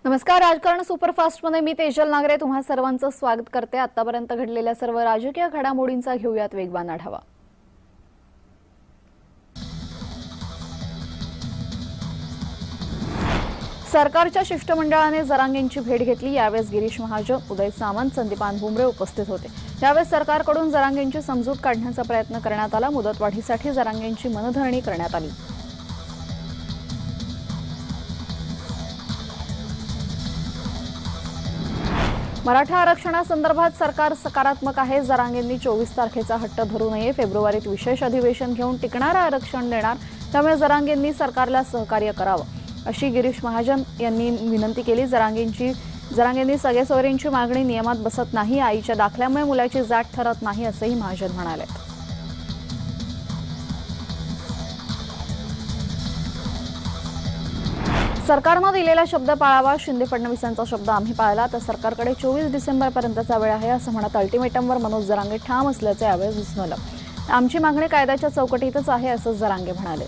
नमस्कार, राजकारण सुपरफास्टमध्ये मी तेजल नागरे तुम्हा सर्वांचं स्वागत करते। आतापर्यंत घडलेल्या सर्व राजकीय घडामोडींचा घेऊयात वेगवान आढावा। सरकारच्या शिष्टमंडळाने जरांगेंची भेट घेतली। यावेळेस गिरीश महाजन, उदय सामंत, संदीपान भुमरे उपस्थित होते। यावेळेस सरकारकडून जरांगेंची समजूत काढण्याचा प्रयत्न करण्यात आला। मुदतवाढीसाठी जरांगेंची मनधरणी करण्यात आली। मराठा आरक्षणासंदर्भात सरकार सकारात्मक आहे। जरांगेंनी 24 तारखेचा हट्ट धरू नये। फेब्रुवारीत विशेष अधिवेशन घेऊन टिकणारं आरक्षण देणार, त्यामुळे जरांगेंनी सरकारला सहकार्य करावं, अशी गिरीश महाजन यांनी विनंती केली। जरांगेंनी सगळ्या मागणी नियमात बसत नाही। आईच्या दाखल्यामुळे मुलाची जात ठरत नाही, असंही महाजन म्हणाले। सरकारने दिलेला शब्द पाळावा। शिंदे फडणवीसांचा शब्द आम्ही पाळला तर सरकारकडे 24 डिसेंबरपर्यंतचा वेळ आहे, असं म्हणत अल्टिमेटमवर मनोज जरांगे ठाम असल्याचे यावेळी दिसून आलं। आमची मागणी कायद्याच्या चौकटीतच आहे, असं जरांगे म्हणाले।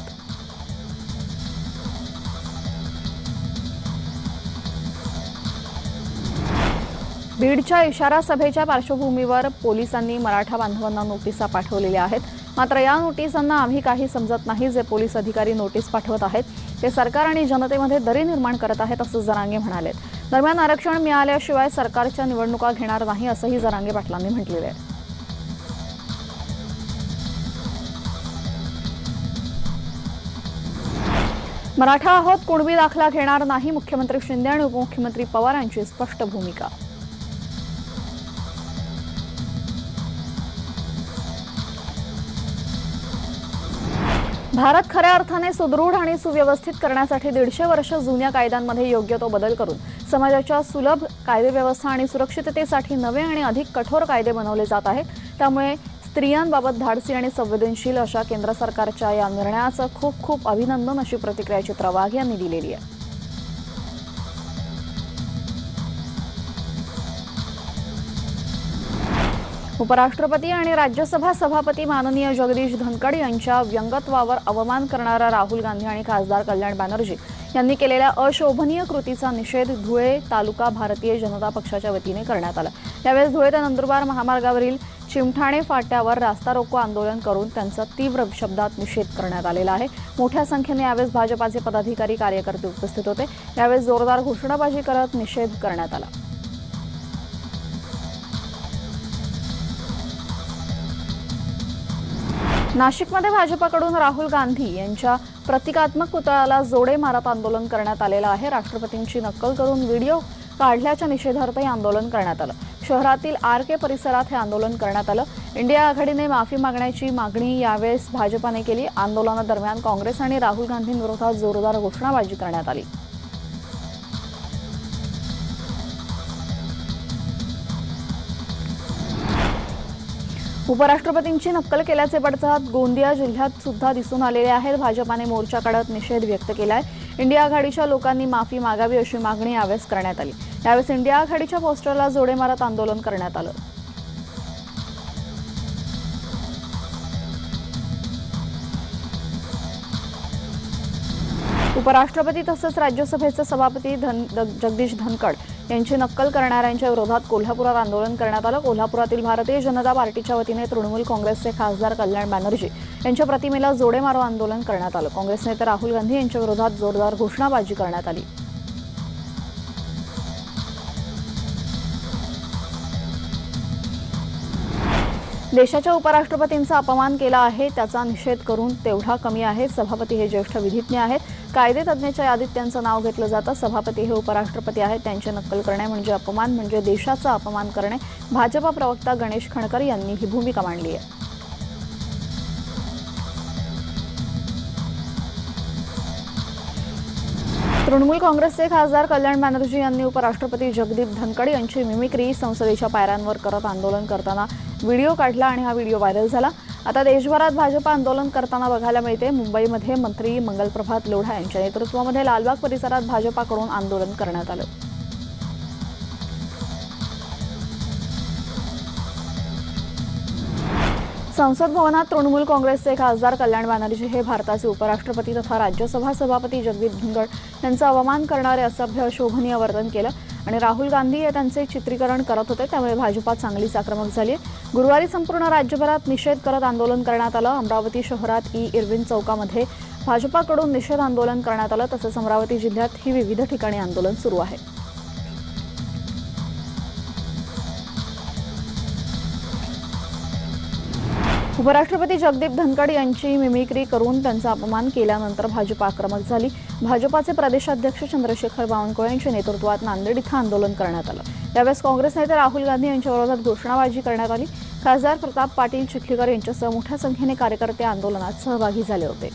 बीडच्या इशारा सभेच्या पार्श्वभूमीवर पोलिसांनी मराठा बांधवांना नोटिसा पाठवलेल्या आहेत। मात्र या नोटिसांना आम्ही काही समजत नाही। जे पोलीस अधिकारी नोटीस पाठवत आहेत ते सरकार आणि जनतेमध्ये दरी निर्माण करत आहेत, असं जरांगे म्हणाले। दरम्यान आरक्षण मिळाल्याशिवाय सरकारच्या निवडणुका घेणार नाही, असंही जरांगे पाटलांनी म्हटलेलं आहे। मराठा आहोत, कुणबी दाखला घेणार नाही। मुख्यमंत्री शिंदे आणि उपमुख्यमंत्री पवार यांची स्पष्ट भूमिका। भारत खऱ्या अर्थाने सुदृढ आणि सुव्यवस्थित करण्यासाठी 150 वर्ष जुन्या कायद्यांमध्ये योग्य तो बदल करून समाजाच्या सुलभ कायदेव्यवस्था आणि सुरक्षिततेसाठी नवे आणि अधिक कठोर कायदे बनवले जात आहेत। त्यामुळे स्त्रियांबाबत धाडसी आणि संवेदनशील अशा केंद्र सरकारच्या या निर्णयाचं खूप खूप अभिनंदन, अशी प्रतिक्रिया चित्रा वाघ यांनी दिलेली आहे। उपराष्ट्रपती आणि राज्यसभा सभापती माननीय जगदीश धनखड यांच्या व्यंगत्वावर अवमान करणारा राहुल गांधी आणि खासदार कल्याण बॅनर्जी यांनी केलेल्या अशोभनीय कृतीचा निषेध धुळे तालुका भारतीय जनता पक्षाच्या वतीने करण्यात आला। यावेळी धुळे ते नंदुरबार महामार्गावरील चिमठाणे फाट्यावर रास्ता रोको आंदोलन करून त्यांचा तीव्र शब्दात निषेध करण्यात आलेला आहे। मोठ्या संख्येने यावेळी भाजपाचे पदाधिकारी कार्यकर्ते उपस्थित होते। यावेळी जोरदार घोषणाबाजी करत निषेध करण्यात आला। नाशिकमध्ये भाजपाकडून राहुल गांधी यांच्या प्रतिकात्मक पुतळ्याला जोडे मारत आंदोलन करण्यात आलेलं आहे। राष्ट्रपतींची नक्कल करून व्हिडिओ काढल्याच्या निषेधार्थ हे आंदोलन करण्यात आलं। शहरातील आरके परिसरात हे आंदोलन करण्यात आलं। इंडिया आघाडीने माफी मागण्याची मागणी यावेळेस भाजपाने केली। आंदोलनादरम्यान काँग्रेस आणि राहुल गांधींविरोधात जोरदार घोषणाबाजी करण्यात आली। उपराष्ट्रपतींची नक्कल केल्याचे पडसाद गोंदिया जिल्ह्यात सुद्धा दिसून आलेले आहेत। भाजपाने मोर्चा काढत निषेध व्यक्त केलाय। इंडिया आघाडीच्या लोकांनी माफी मागावी अशी मागणी यावेळेस करण्यात आली। यावेळेस इंडिया आघाडीच्या पोस्टरला जोडे मारत आंदोलन करण्यात आलं। उपराष्ट्रपती तसंच राज्यसभेचे सभापती जगदीश धनखड यांची नक्कल करणाऱ्यांच्या विरोधात कोल्हापुरात आंदोलन करण्यात आलं। कोल्हापुरातील भारतीय जनता पार्टीच्या वतीने तृणमूल काँग्रेसचे खासदार कल्याण बॅनर्जी यांच्या प्रतिमेला जोडे मारो आंदोलन करण्यात आलं। काँग्रेस नेते राहुल गांधी यांच्या विरोधात जोरदार घोषणाबाजी करण्यात आली। देशाच्या उपराष्ट्रपतींचा अपमान केला आहे, त्याचा निषेध करून तेवढा कमी आहे। सभापती हे ज्येष्ठ विधिज्ञ आहेत, कायदे तज्ज्ञाच्या यादीत त्यांचं नाव घेतलं जातं। सभापती हे उपराष्ट्रपती आहेत, त्यांची नक्कल करणे म्हणजे अपमान, म्हणजे देशाचा अपमान करणे। भाजपा प्रवक्ता गणेश खणकर यांनी ही भूमिका मांडली आहे। तृणमूल काँग्रेसचे खासदार कल्याण बॅनर्जी यांनी उपराष्ट्रपती जगदीप धनखड यांची मिमिक्री संसदेच्या पायऱ्यांवर करत आंदोलन करताना व्हिडिओ काढला आणि हा व्हिडिओ व्हायरल झाला। आता देशभरात भाजपा आंदोलन करताना बघायला मिळते। मुंबईमध्ये मंत्री मंगलप्रभात लोढा यांच्या नेतृत्वामध्ये लालबाग परिसरात भाजपाकडून आंदोलन करण्यात आलं। संसद भवनात तृणमूल काँग्रेसचे खासदार कल्याण बॅनर्जी हे भारताचे उपराष्ट्रपती तथा राज्यसभा सभापती जगदीप धनखड यांचा अवमान करणारे असभ्य अशोभनीय वर्तन केलं आणि राहुल गांधी हे त्यांचे चित्रीकरण करत होते, त्यामुळे भाजपात चांगलीच आक्रमक झाली आहे। गुरुवारी संपूर्ण राज्यभरात निषेध करत आंदोलन करण्यात आलं। अमरावती शहरात इरविन चौकामध्ये भाजपाकडून निषेध आंदोलन करण्यात आलं, तसंच अमरावती जिल्ह्यातही विविध ठिकाणी आंदोलन सुरू आहे। उपराष्ट्रपती जगदीप धनखड यांची मिमिक्री करून त्यांचा अपमान केल्यानंतर भाजप आक्रमक झाली। भाजपाचे प्रदेशाध्यक्ष चंद्रशेखर बावनकुळे यांच्या नेतृत्वात नांदेड इथं आंदोलन करण्यात आलं। यावेळी काँग्रेस नेते राहुल गांधी यांच्या विरोधात घोषणाबाजी करण्यात आली। खासदार प्रताप पाटील चिखलीकर यांच्यासह मोठ्या संख्येने कार्यकर्ते आंदोलनात सहभागी झाले होते।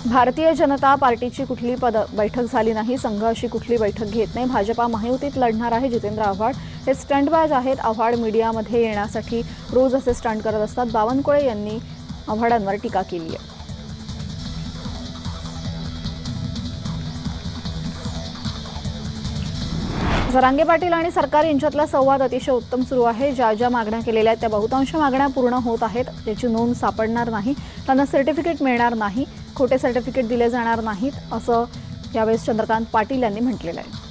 भारतीय जनता पार्टीची कुठली बैठक झाली नाही, संघ अशी कुठली बैठक घेत नाही। भाजपा महायुतीत लढणार आहे। जितेंद्र आव्हाड हे स्टंटबाज आहेत। आव्हाड मीडियामध्ये येण्यासाठी रोज असे स्टंट करत असतात। बावनकुळे यांनी आव्हाडांवर टीका केली आहे। जरांगे पाटील आणि सरकार यांच्यातला संवाद अतिशय उत्तम सुरू आहे। ज्या मागण्या केलेल्या आहेत त्या बहुतांश मागण्या पूर्ण होत आहेत। त्याची नोंद सापडणार नाही, त्यांना सर्टिफिकेट मिळणार नाही, खोटे सर्टिफिकेट दिले जाणार नाहीत, असं यावेळी चंद्रकांत पाटील यांनी म्हटलेलं आहे।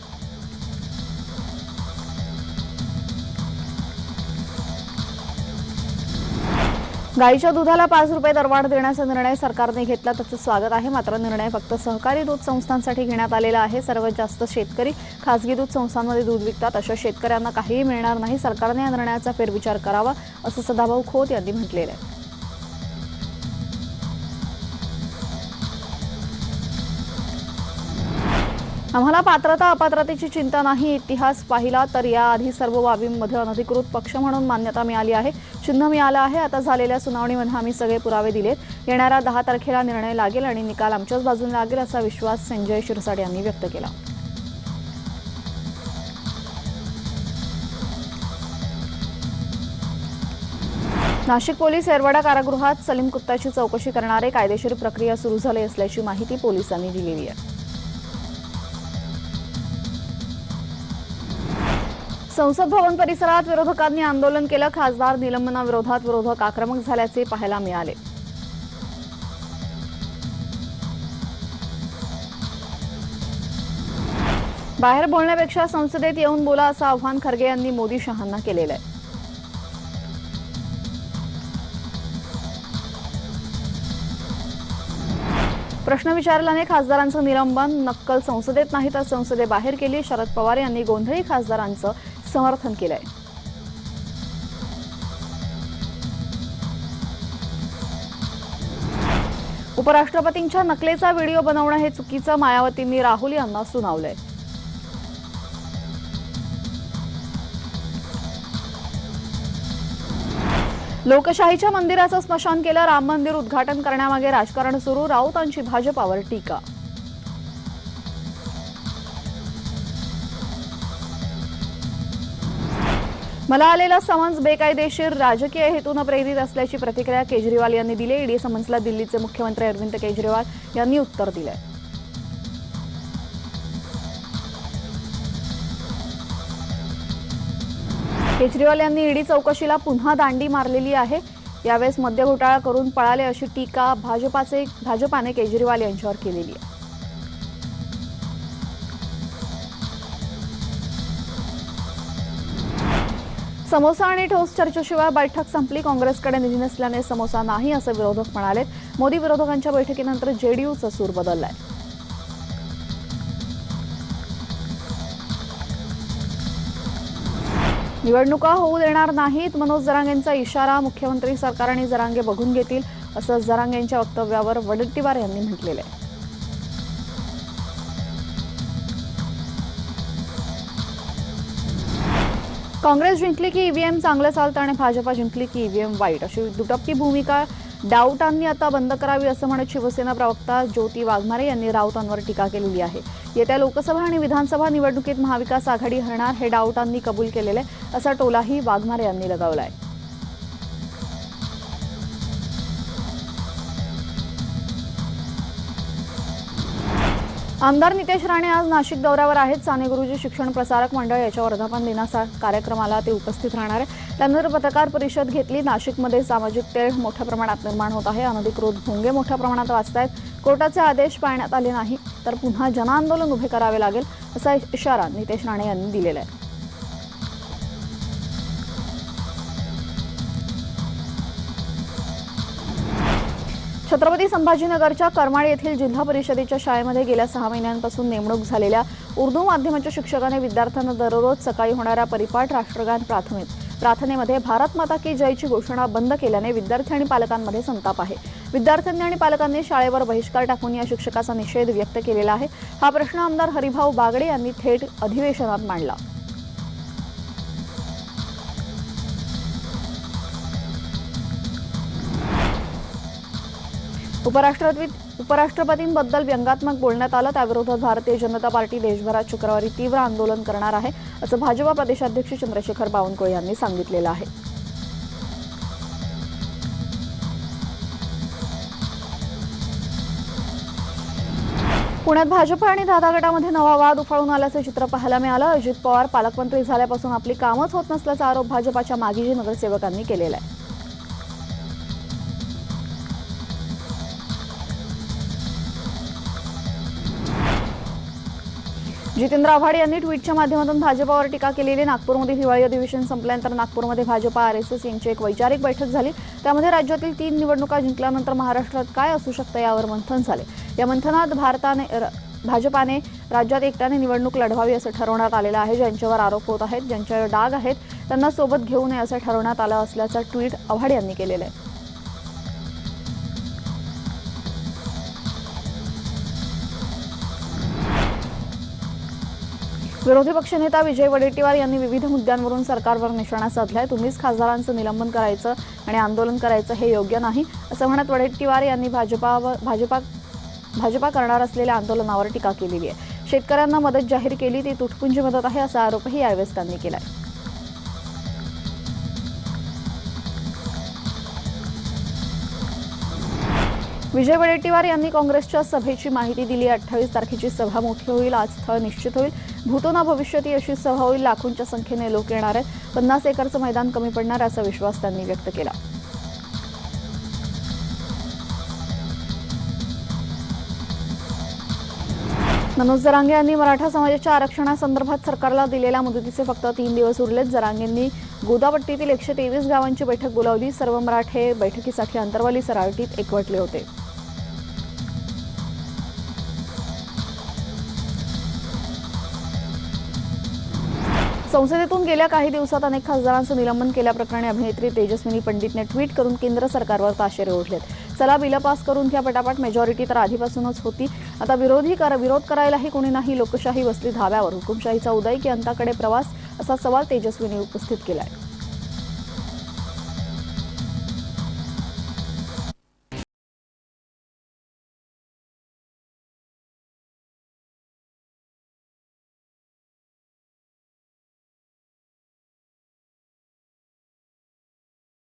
गाईच्या दुधाला 5 रुपये दरवाढ देण्याचा निर्णय सरकारने घेतला, त्याचं स्वागत आहे। मात्र निर्णय फक्त सहकारी दूध संस्थांसाठी घेण्यात आलेला आहे। सर्वात जास्त शेतकरी खासगी दूध संस्थांमध्ये दूध विकतात, अशा शेतकऱ्यांना काहीही मिळणार नाही। सरकारने या निर्णयाचा फेरविचार करावा, असं सदाभाऊ खोत यांनी म्हटलेलं आहे। आम्हाला पात्रता अपात्रतेची चिंता नाही। इतिहास पाहिला तर याआधी सर्व बाबींमध्ये अनधिकृत पक्ष म्हणून मान्यता मिळाली आहे, चिन्ह मिळालं आहे। आता झालेल्या सुनावणीमध्ये आम्ही सगळे पुरावे दिलेत। येणाऱ्या 10 तारखेला निर्णय लागेल आणि निकाल आमच्याच बाजूने लागेल, असा विश्वास संजय शिरसाट यांनी व्यक्त केला। नाशिक पोलीस येरवडा कारागृहात सलीम कुत्ताची चौकशी करणारे कायदेशीर प्रक्रिया सुरू झाली असल्याची माहिती पोलिसांनी दिलेली आहे। संसद भवन परिसरात विरोधकांनी आंदोलन केलं। खासदार निलंबनाविरोधात विरोधक आक्रमक झाल्याचे पाहायला मिळाले। बाहेर बोलण्यापेक्षा संसदेत येऊन बोला, असं आव्हान खरगे यांनी मोदी शहांना केलेलं आहे। प्रश्न विचारल्याने खासदारांचं निलंबन, नक्कल संसदेत नाही तर संसदेबाहेर केली। शरद पवार यांनी गोंधळी खासदारांचं समर्थन केलंय। उपराष्ट्रपतींच्या नकलेचा व्हिडिओ बनवणं हे चुकीचं, मायावतींनी राहुल यांना सुनावलंय। लोकशाहीच्या मंदिराचं स्मशान केलं, राम मंदिर उद्घाटन करण्यामागे राजकारण सुरू, राऊतांची भाजपावर टीका। मला आलेला समन्स बेकायदेशीर, राजकीय हेतून प्रेरित असल्याची प्रतिक्रिया केजरीवाल यांनी दिली। ईडी समन्सला दिल्लीचे मुख्यमंत्री अरविंद केजरीवाल यांनी उत्तर दिलंय। केजरीवाल यांनी ईडी चौकशीला पुन्हा दांडी मारलेली आहे। यावेळेस मद्य घोटाळा करून पळाले, अशी टीका भाजपाने केजरीवाल यांच्यावर केलेली आहे। समोसा आणि ठोस चर्चेशिवाय बैठक संपली। काँग्रेसकडे निधी नसल्याने समोसा नाही, असं विरोधक म्हणाले। मोदी विरोधकांच्या बैठकीनंतर जेडीयूचा सूर बदललाय। निवडणुका होऊ देणार नाहीत, मनोज जरांगेंचा इशारा। मुख्यमंत्री सरकार आणि जरांगे बघून घेतील, असं जरांगेंच्या वक्तव्यावर वडेट्टीवार यांनी म्हटलेलं आहे। काँग्रेस जिंकली की ईव्हीएम चांगलं चालतं आणि भाजपा जिंकली की ईव्हीएम वाईट, अशी दुटप्पी भूमिका डाऊटांनी आता बंद करावी, असं म्हणत शिवसेना प्रवक्ता ज्योती वाघमारे यांनी राऊतांवर टीका केलेली आहे। येत्या लोकसभा आणि विधानसभा निवडणुकीत महाविकास आघाडी हरणार हे डाऊटांनी कबूल केलेले, असा टोलाही वाघमारे यांनी लगावलाय। आमदार नितेश राणे आज नाशिक दौऱ्यावर आहेत. साने गुरुजी शिक्षण प्रसारक मंडळ याच्या वर्धापन दिनाचा कार्यक्रमाला ते उपस्थित राहणार आहे. त्यानंतर पत्रकार परिषद घेतली. नाशिकमध्ये सामाजिक तेढ मोठ्या प्रमाणात निर्माण होत आहे. अनधिकृत भोंगे मोठ्या प्रमाणात वाचतायत. कोर्टाचे आदेश पाळण्यात आले नाही तर पुन्हा जनआंदोलन उभे करावे लागेल असा इशारा नितेश राणे यांनी दिलेला आहे. छत्रपती संभाजीनगरच्या करमाळ येथील जिल्हा परिषदेच्या शाळेमध्ये गेल्या 6 महिन्यांपासून नेमणूक झालेल्या उर्दू माध्यमाच्या शिक्षकाने विद्यार्थ्यांना दररोज सकाळी होणाऱ्या परिपाठ राष्ट्रगान प्रार्थनेमध्ये भारत माता की जयची घोषणा बंद केल्याने विद्यार्थी आणि पालकांमध्ये संताप आहे. विद्यार्थ्यांनी आणि पालकांनी शाळेवर बहिष्कार टाकून या शिक्षकाचा निषेध व्यक्त केलेला आहे. हा प्रश्न आमदार हरिभाऊ बागडे यांनी थेट अधिवेशनात मांडला. उपराष्ट्रपतींबद्दल व्यंगात्मक बोलण्यात आलं त्याविरोधात भारतीय जनता पार्टी देशभरात शुक्रवारी तीव्र आंदोलन करणार आहे असं भाजपा प्रदेशाध्यक्ष चंद्रशेखर बावनकुळे यांनी सांगितलेलं आहे. पुण्यात भाजप आणि दादा गटामध्ये नवा वाद उफाळून आल्याचं चित्र पाहायला मिळालं. अजित पवार पालकमंत्री झाल्यापासून आपली कामच होत नसल्याचा आरोप भाजपाच्या मागीजी नगरसेवकांनी केलेला आहे. जितेंद्र आव्हाड यांनी ट्विटच्या माध्यमातून भाजपावर टीका केलेली. नागपूरमध्ये हिवाळी अधिवेशन संपल्यानंतर नागपूरमध्ये भाजपा आरएसएस यांची एक वैचारिक बैठक झाली. त्यामध्ये राज्यातील 3 निवडणुका जिंकल्यानंतर महाराष्ट्रात काय असू शकतं यावर मंथन झाले. या मंथनात भाजपाने राज्यात एकट्याने निवडणूक लढवावी असं ठरवण्यात आलेलं आहे. ज्यांच्यावर आरोप होत आहेत, ज्यांच्यावर डाग आहेत त्यांना सोबत घेऊ नये असं ठरवण्यात आलं असल्याचं ट्विट आव्हाड यांनी केलेलं आहे. विरोधी पक्षनेता विजय वडेट्टीवार यांनी विविध मुद्द्यांवरून सरकारवर निशाणा साधलाय. तुम्हीच खासदारांचं निलंबन करायचं आणि आंदोलन करायचं हे योग्य नाही असं म्हणत वडेट्टीवार यांनी भाजपा करणार असलेल्या आंदोलनावर टीका केलेली आहे. शेतकऱ्यांना मदत जाहीर केली ती तुटपुंजी मदत आहे असा आरोपही यावेळेस त्यांनी केलाय. विजय वडेट्टीवार यांनी काँग्रेसच्या सभेची माहिती दिली. 28 तारखेची सभा मोठी होईल. आज स्थळ निश्चित होईल. भूतो ना भविष्यती अशी सभा होईल. लाखोंच्या संख्येने लोक येणार आहेत. 50 एकरचं मैदान कमी पडणार असा विश्वास त्यांनी व्यक्त केला. मनोज जरांगे यांनी मराठा समाजाच्या आरक्षणासंदर्भात सरकारला दिलेल्या मुदतीचे फक्त 3 दिवस उरलेत. जरांगेंनी गोदापट्टीतील 123 गावांची बैठक बोलावली. सर्व मराठे बैठकीसाठी अंतरवाली सराटीत एकवटले होते. संसदेतून गेल्या काही दिवसात अनेक खासदारांचं निलंबन केल्याप्रकरणी अभिनेत्री तेजस्विनी पंडितने ट्विट करून केंद्र सरकारवर ताशेरे ओढलेत. चला बिलं पास करून घ्या पटापट. मेजॉरिटी तर आधीपासूनच होती. आता विरोध करायलाही कोणी नाही. लोकशाही बसली धाब्यावर. हुकुमशाहीचा उदय की अंताकडे प्रवास असा सवाल तेजस्वींनी उपस्थित केलाय.